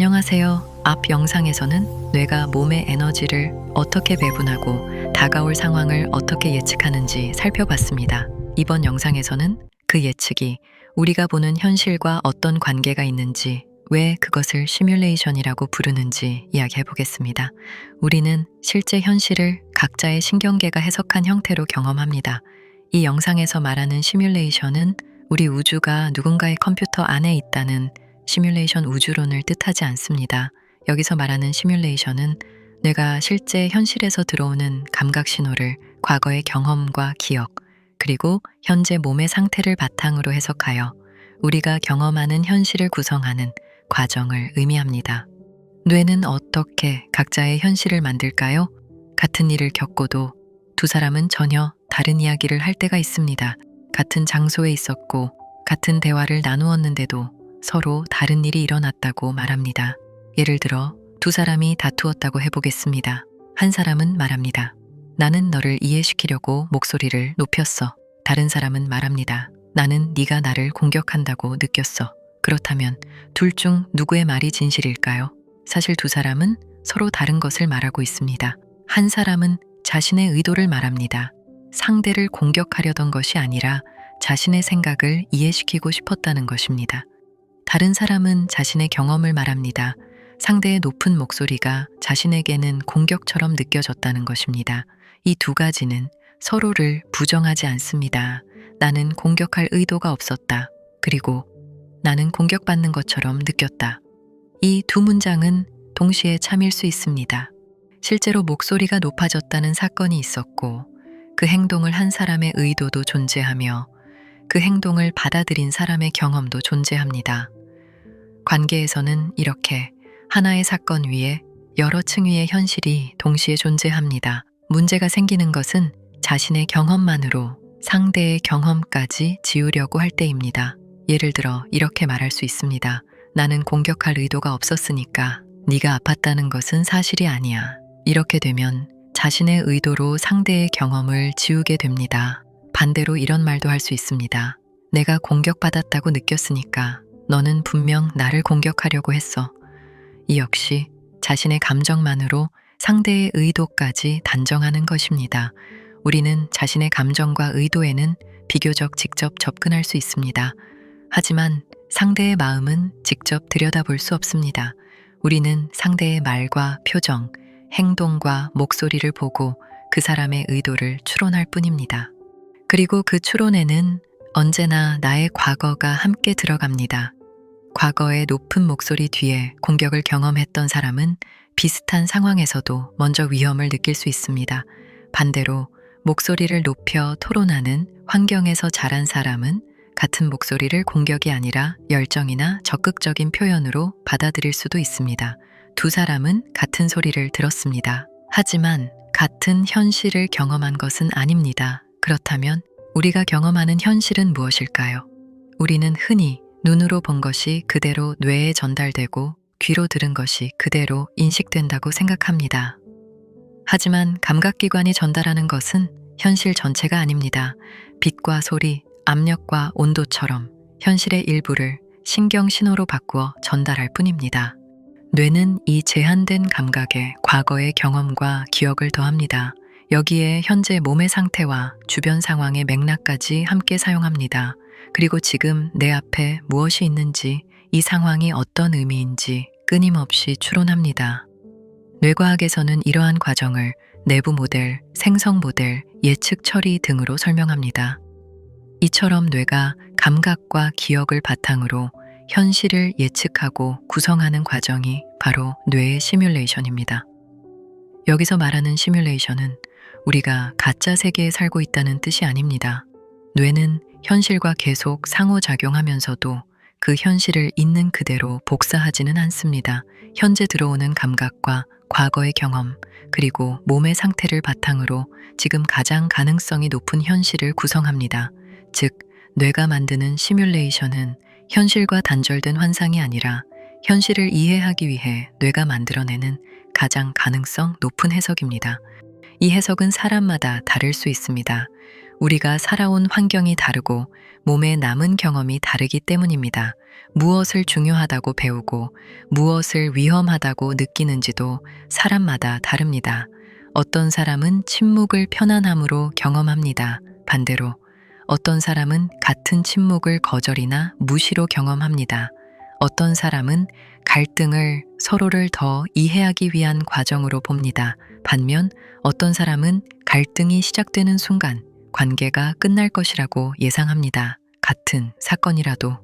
안녕하세요. 앞 영상에서는 뇌가 몸의 에너지를 어떻게 배분하고 다가올 상황을 어떻게 예측하는지 살펴봤습니다. 이번 영상에서는 그 예측이 우리가 보는 현실과 어떤 관계가 있는지, 왜 그것을 시뮬레이션이라고 부르는지 이야기해 보겠습니다. 우리는 실제 현실을 각자의 신경계가 해석한 형태로 경험합니다. 이 영상에서 말하는 시뮬레이션은 우리 우주가 누군가의 컴퓨터 안에 있다는 시뮬레이션 우주론을 뜻하지 않습니다. 여기서 말하는 시뮬레이션은 뇌가 실제 현실에서 들어오는 감각 신호를 과거의 경험과 기억, 그리고 현재 몸의 상태를 바탕으로 해석하여 우리가 경험하는 현실을 구성하는 과정을 의미합니다. 뇌는 어떻게 각자의 현실을 만들까요? 같은 일을 겪고도 두 사람은 전혀 다른 이야기를 할 때가 있습니다. 같은 장소에 있었고 같은 대화를 나누었는데도 서로 다른 일이 일어났다고 말합니다. 예를 들어 두 사람이 다투었다고 해보겠습니다. 한 사람은 말합니다. 나는 너를 이해시키려고 목소리를 높였어. 다른 사람은 말합니다. 나는 네가 나를 공격한다고 느꼈어. 그렇다면 둘 중 누구의 말이 진실일까요? 사실 두 사람은 서로 다른 것을 말하고 있습니다. 한 사람은 자신의 의도를 말합니다. 상대를 공격하려던 것이 아니라 자신의 생각을 이해시키고 싶었다는 것입니다. 다른 사람은 자신의 경험을 말합니다. 상대의 높은 목소리가 자신에게는 공격처럼 느껴졌다는 것입니다. 이 두 가지는 서로를 부정하지 않습니다. 나는 공격할 의도가 없었다. 그리고 나는 공격받는 것처럼 느꼈다. 이 두 문장은 동시에 참일 수 있습니다. 실제로 목소리가 높아졌다는 사건이 있었고 그 행동을 한 사람의 의도도 존재하며 그 행동을 받아들인 사람의 경험도 존재합니다. 관계에서는 이렇게 하나의 사건 위에 여러 층위의 현실이 동시에 존재합니다. 문제가 생기는 것은 자신의 경험만으로 상대의 경험까지 지우려고 할 때입니다. 예를 들어 이렇게 말할 수 있습니다. 나는 공격할 의도가 없었으니까 네가 아팠다는 것은 사실이 아니야. 이렇게 되면 자신의 의도로 상대의 경험을 지우게 됩니다. 반대로 이런 말도 할 수 있습니다. 내가 공격받았다고 느꼈으니까 너는 분명 나를 공격하려고 했어. 이 역시 자신의 감정만으로 상대의 의도까지 단정하는 것입니다. 우리는 자신의 감정과 의도에는 비교적 직접 접근할 수 있습니다. 하지만 상대의 마음은 직접 들여다볼 수 없습니다. 우리는 상대의 말과 표정, 행동과 목소리를 보고 그 사람의 의도를 추론할 뿐입니다. 그리고 그 추론에는 언제나 나의 과거가 함께 들어갑니다. 과거의 높은 목소리 뒤에 공격을 경험했던 사람은 비슷한 상황에서도 먼저 위험을 느낄 수 있습니다. 반대로 목소리를 높여 토론하는 환경에서 자란 사람은 같은 목소리를 공격이 아니라 열정이나 적극적인 표현으로 받아들일 수도 있습니다. 두 사람은 같은 소리를 들었습니다. 하지만 같은 현실을 경험한 것은 아닙니다. 그렇다면 우리가 경험하는 현실은 무엇일까요? 우리는 흔히 눈으로 본 것이 그대로 뇌에 전달되고 귀로 들은 것이 그대로 인식된다고 생각합니다. 하지만 감각기관이 전달하는 것은 현실 전체가 아닙니다. 빛과 소리, 압력과 온도처럼 현실의 일부를 신경 신호로 바꾸어 전달할 뿐입니다. 뇌는 이 제한된 감각에 과거의 경험과 기억을 더합니다. 여기에 현재 몸의 상태와 주변 상황의 맥락까지 함께 사용합니다. 그리고 지금 내 앞에 무엇이 있는지, 이 상황이 어떤 의미인지 끊임없이 추론합니다. 뇌과학에서는 이러한 과정을 내부 모델, 생성 모델, 예측 처리 등으로 설명합니다. 이처럼 뇌가 감각과 기억을 바탕으로 현실을 예측하고 구성하는 과정이 바로 뇌의 시뮬레이션입니다. 여기서 말하는 시뮬레이션은 우리가 가짜 세계에 살고 있다는 뜻이 아닙니다. 뇌는 현실과 계속 상호작용하면서도 그 현실을 있는 그대로 복사하지는 않습니다. 현재 들어오는 감각과 과거의 경험, 그리고 몸의 상태를 바탕으로 지금 가장 가능성이 높은 현실을 구성합니다. 즉, 뇌가 만드는 시뮬레이션은 현실과 단절된 환상이 아니라 현실을 이해하기 위해 뇌가 만들어내는 가장 가능성 높은 해석입니다. 이 해석은 사람마다 다를 수 있습니다. 우리가 살아온 환경이 다르고 몸에 남은 경험이 다르기 때문입니다. 무엇을 중요하다고 배우고 무엇을 위험하다고 느끼는지도 사람마다 다릅니다. 어떤 사람은 침묵을 편안함으로 경험합니다. 반대로 어떤 사람은 같은 침묵을 거절이나 무시로 경험합니다. 어떤 사람은 갈등을 서로를 더 이해하기 위한 과정으로 봅니다. 반면 어떤 사람은 갈등이 시작되는 순간 관계가 끝날 것이라고 예상합니다. 같은 사건이라도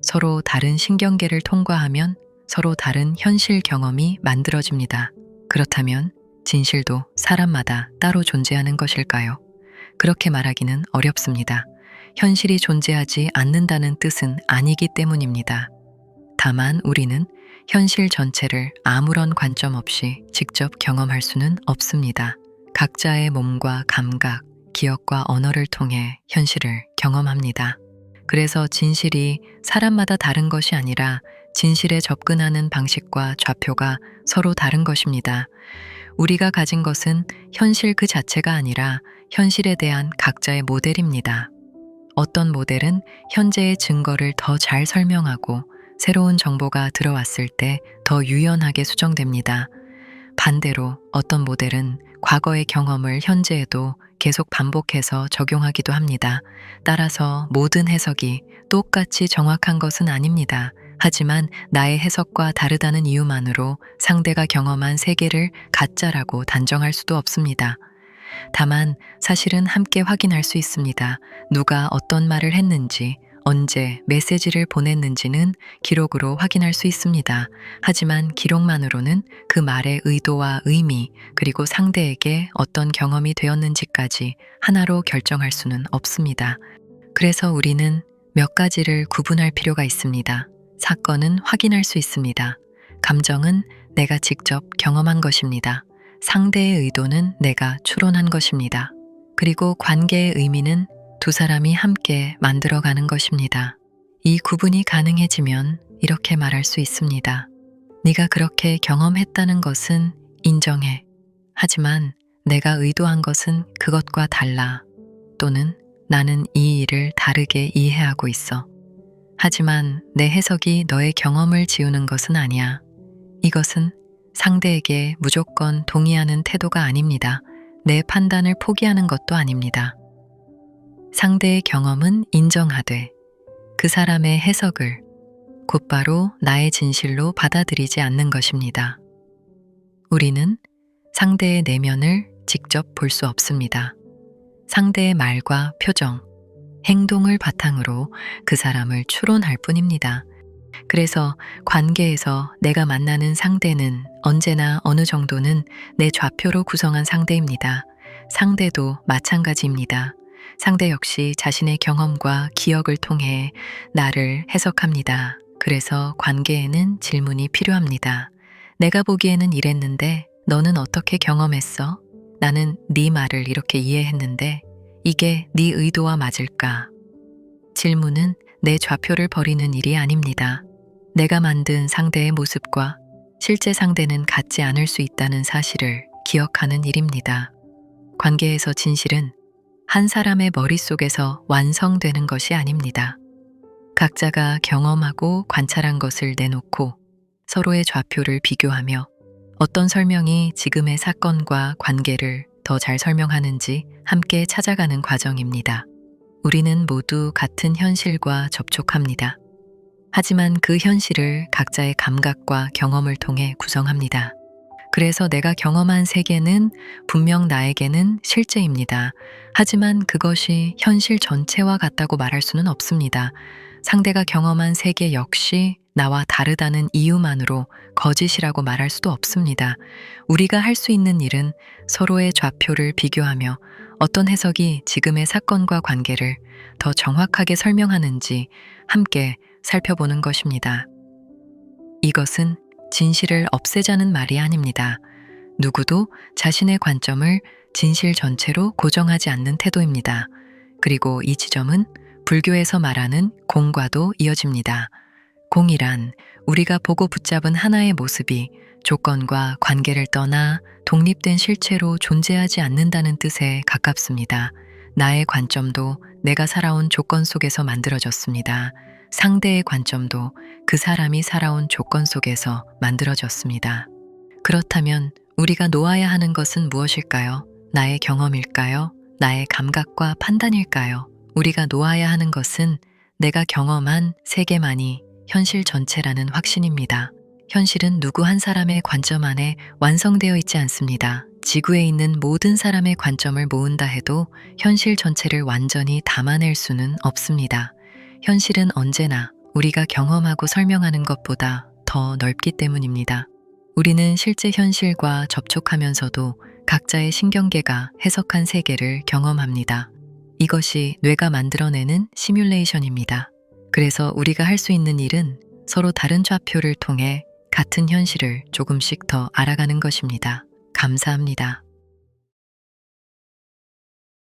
서로 다른 신경계를 통과하면 서로 다른 현실 경험이 만들어집니다. 그렇다면 진실도 사람마다 따로 존재하는 것일까요? 그렇게 말하기는 어렵습니다. 현실이 존재하지 않는다는 뜻은 아니기 때문입니다. 다만 우리는 현실 전체를 아무런 관점 없이 직접 경험할 수는 없습니다. 각자의 몸과 감각, 기억과 언어를 통해 현실을 경험합니다. 그래서 진실이 사람마다 다른 것이 아니라 진실에 접근하는 방식과 좌표가 서로 다른 것입니다. 우리가 가진 것은 현실 그 자체가 아니라 현실에 대한 각자의 모델입니다. 어떤 모델은 현재의 증거를 더 잘 설명하고 새로운 정보가 들어왔을 때 더 유연하게 수정됩니다. 반대로 어떤 모델은 과거의 경험을 현재에도 계속 반복해서 적용하기도 합니다. 따라서 모든 해석이 똑같이 정확한 것은 아닙니다. 하지만 나의 해석과 다르다는 이유만으로 상대가 경험한 세계를 가짜라고 단정할 수도 없습니다. 다만 사실은 함께 확인할 수 있습니다. 누가 어떤 말을 했는지, 언제 메시지를 보냈는지는 기록으로 확인할 수 있습니다. 하지만 기록만으로는 그 말의 의도와 의미, 그리고 상대에게 어떤 경험이 되었는지까지 하나로 결정할 수는 없습니다. 그래서 우리는 몇 가지를 구분할 필요가 있습니다. 사건은 확인할 수 있습니다. 감정은 내가 직접 경험한 것입니다. 상대의 의도는 내가 추론한 것입니다. 그리고 관계의 의미는 두 사람이 함께 만들어가는 것입니다. 이 구분이 가능해지면 이렇게 말할 수 있습니다. 네가 그렇게 경험했다는 것은 인정해. 하지만 내가 의도한 것은 그것과 달라. 또는 나는 이 일을 다르게 이해하고 있어. 하지만 내 해석이 너의 경험을 지우는 것은 아니야. 이것은 상대에게 무조건 동의하는 태도가 아닙니다. 내 판단을 포기하는 것도 아닙니다. 상대의 경험은 인정하되 그 사람의 해석을 곧바로 나의 진실로 받아들이지 않는 것입니다. 우리는 상대의 내면을 직접 볼 수 없습니다. 상대의 말과 표정, 행동을 바탕으로 그 사람을 추론할 뿐입니다. 그래서 관계에서 내가 만나는 상대는 언제나 어느 정도는 내 좌표로 구성한 상대입니다. 상대도 마찬가지입니다. 상대 역시 자신의 경험과 기억을 통해 나를 해석합니다. 그래서 관계에는 질문이 필요합니다. 내가 보기에는 이랬는데 너는 어떻게 경험했어? 나는 네 말을 이렇게 이해했는데 이게 네 의도와 맞을까? 질문은 내 좌표를 버리는 일이 아닙니다. 내가 만든 상대의 모습과 실제 상대는 같지 않을 수 있다는 사실을 기억하는 일입니다. 관계에서 진실은 한 사람의 머릿속에서 완성되는 것이 아닙니다. 각자가 경험하고 관찰한 것을 내놓고 서로의 좌표를 비교하며 어떤 설명이 지금의 사건과 관계를 더 잘 설명하는지 함께 찾아가는 과정입니다. 우리는 모두 같은 현실과 접촉합니다. 하지만 그 현실을 각자의 감각과 경험을 통해 구성합니다. 그래서 내가 경험한 세계는 분명 나에게는 실제입니다. 하지만 그것이 현실 전체와 같다고 말할 수는 없습니다. 상대가 경험한 세계 역시 나와 다르다는 이유만으로 거짓이라고 말할 수도 없습니다. 우리가 할 수 있는 일은 서로의 좌표를 비교하며 어떤 해석이 지금의 사건과 관계를 더 정확하게 설명하는지 함께 살펴보는 것입니다. 이것은 진실을 없애자는 말이 아닙니다. 누구도 자신의 관점을 진실 전체로 고정하지 않는 태도입니다. 그리고 이 지점은 불교에서 말하는 공과도 이어집니다. 공이란 우리가 보고 붙잡은 하나의 모습이 조건과 관계를 떠나 독립된 실체로 존재하지 않는다는 뜻에 가깝습니다. 나의 관점도 내가 살아온 조건 속에서 만들어졌습니다. 상대의 관점도 그 사람이 살아온 조건 속에서 만들어졌습니다. 그렇다면 우리가 놓아야 하는 것은 무엇일까요? 나의 경험일까요? 나의 감각과 판단일까요? 우리가 놓아야 하는 것은 내가 경험한 세계만이 현실 전체라는 확신입니다. 현실은 누구 한 사람의 관점 안에 완성되어 있지 않습니다. 지구에 있는 모든 사람의 관점을 모은다 해도 현실 전체를 완전히 담아낼 수는 없습니다. 현실은 언제나 우리가 경험하고 설명하는 것보다 더 넓기 때문입니다. 우리는 실제 현실과 접촉하면서도 각자의 신경계가 해석한 세계를 경험합니다. 이것이 뇌가 만들어내는 시뮬레이션입니다. 그래서 우리가 할 수 있는 일은 서로 다른 좌표를 통해 같은 현실을 조금씩 더 알아가는 것입니다. 감사합니다.